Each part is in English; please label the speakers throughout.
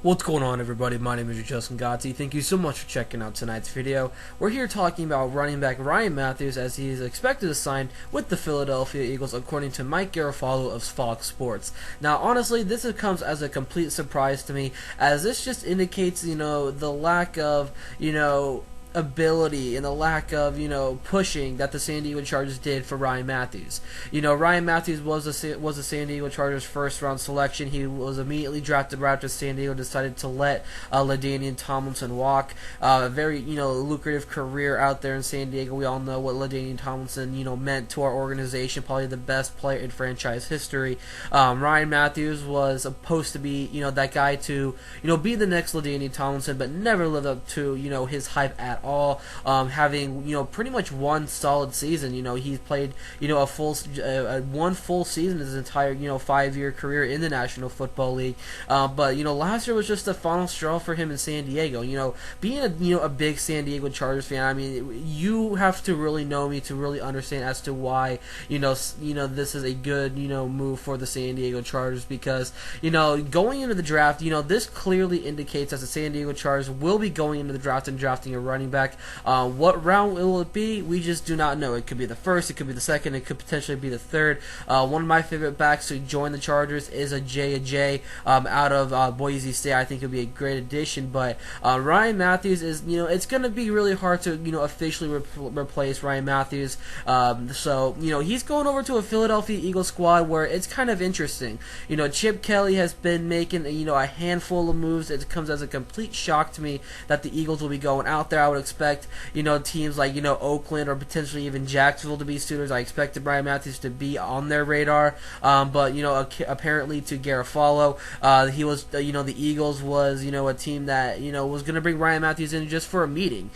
Speaker 1: What's going on, everybody? My name is Justin Godsey. Thank you so much for checking out tonight's video. We're here talking about running back Ryan Mathews as he is expected to sign with the Philadelphia Eagles, according to Mike Garafolo of Fox Sports. Now, honestly, this comes as a complete surprise to me, as this just indicates, the lack of, ability and the lack of pushing that the San Diego Chargers did for Ryan Mathews. Ryan Mathews was the San Diego Chargers first round selection. He was immediately drafted right after San Diego decided to let LaDainian Tomlinson walk. A very lucrative career out there in San Diego. We all know what LaDainian Tomlinson meant to our organization. Probably the best player in franchise history. Ryan Mathews was supposed to be that guy to be the next LaDainian Tomlinson, but never lived up to his hype at all. Having pretty much one solid season. He's played one full season his entire 5-year career in the National Football League. But last year was just the final straw for him in San Diego. Being a big San Diego Chargers fan, I mean, you have to really know me to really understand as to why this is a good move for the San Diego Chargers, because going into the draft, this clearly indicates that the San Diego Chargers will be going into the draft and drafting a running back. What round will it be? We just do not know. It could be the first, it could be the second, it could potentially be the third. One of my favorite backs to join the Chargers is a J out of Boise State. I think it would be a great addition, but Ryan Mathews is, it's going to be really hard to, officially replace Ryan Mathews. So, he's going over to a Philadelphia Eagles squad where it's kind of interesting. Chip Kelly has been making, a handful of moves. It comes as a complete shock to me that the Eagles will be going out there. I would expect, teams like, Oakland or potentially even Jacksonville to be suitors. I expected Ryan Mathews to be on their radar. But, apparently to Garafolo, he was, the Eagles was, a team that, was going to bring Ryan Mathews in just for a meeting.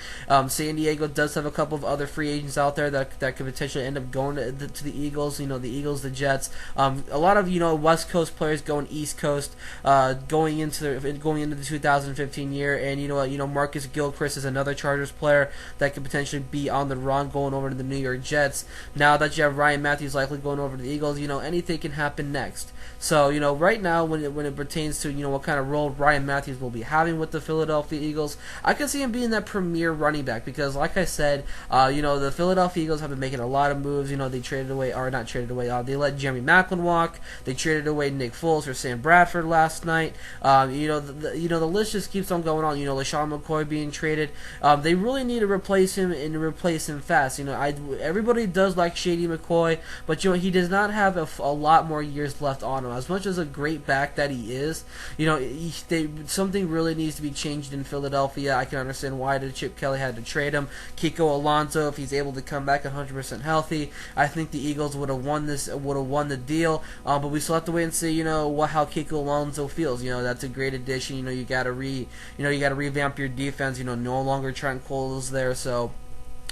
Speaker 1: San Diego does have a couple of other free agents out there that could potentially end up going to the Eagles. The Eagles, the Jets. A lot of, West Coast players going East Coast, going into the 2015 year. And Marcus Gilchrist is another Chargers player that could potentially be on the run going over to the New York Jets. Now that you have Ryan Mathews likely going over to the Eagles, anything can happen next. So, right now, when it pertains to, what kind of role Ryan Mathews will be having with the Philadelphia Eagles, I can see him being that premier running back because, like I said, the Philadelphia Eagles have been making a lot of moves. They traded away, or not traded away, they let Jeremy Maclin walk. They traded away Nick Foles for Sam Bradford last night. The list just keeps on going on. LaShawn McCoy being traded. They really need to replace him and replace him fast. Everybody does like Shady McCoy, but he does not have a lot more years left on him. As much as a great back that he is, something really needs to be changed in Philadelphia. I can understand why Chip Kelly had to trade him. Kiko Alonso, if he's able to come back 100% healthy, I think the Eagles would have won the deal. But we still have to wait and see, how Kiko Alonso feels. That's a great addition. You gotta revamp your defense. No longer Trent Cole's there, so.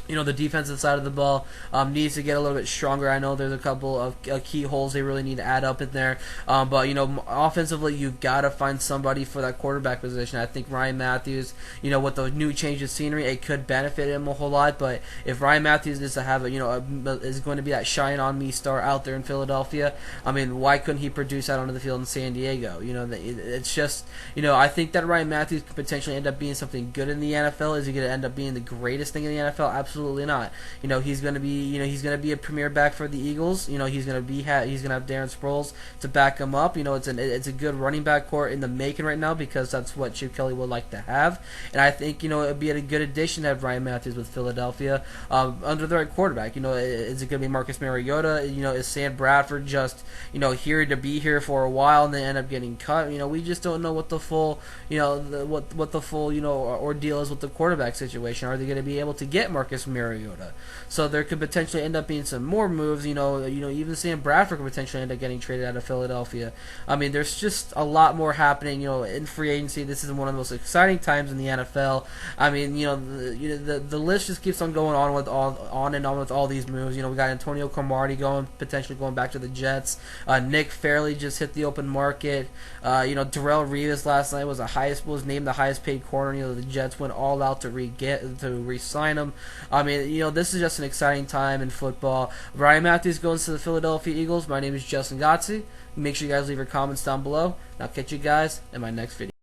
Speaker 1: The defensive side of the ball needs to get a little bit stronger. I know there's a couple of key holes they really need to add up in there. But, offensively, you've got to find somebody for that quarterback position. I think Ryan Mathews, with the new change of scenery, it could benefit him a whole lot. But if Ryan Mathews is to have is going to be that shine on me star out there in Philadelphia, I mean, why couldn't he produce out onto the field in San Diego? It's just, I think that Ryan Mathews could potentially end up being something good in the NFL. Is he going to end up being the greatest thing in the NFL? Absolutely not. He's going to be a premier back for the Eagles. He's going to have Darren Sproles to back him up. It's a good running back core in the making right now because that's what Chip Kelly would like to have. And I think it would be a good addition to have Ryan Mathews with Philadelphia under the right quarterback. Is it going to be Marcus Mariota? Is Sam Bradford just here to be here for a while and then end up getting cut? We just don't know what the full what the full ordeal is with the quarterback situation. Are they going to be able to get Marcus Mariota? So there could potentially end up being some more moves. Even Sam Bradford could potentially end up getting traded out of Philadelphia. I mean, there's just a lot more happening. In free agency, this is one of the most exciting times in the NFL. I mean, the list just keeps on going on with all these moves. We got Antonio Cromartie potentially going back to the Jets. Nick Fairley just hit the open market. Darrelle Revis last night was named the highest paid corner. The Jets went all out to re-sign him. I mean, this is just an exciting time in football. Ryan Mathews goes to the Philadelphia Eagles. My name is Justin Godsey. Make sure you guys leave your comments down below. And I'll catch you guys in my next video.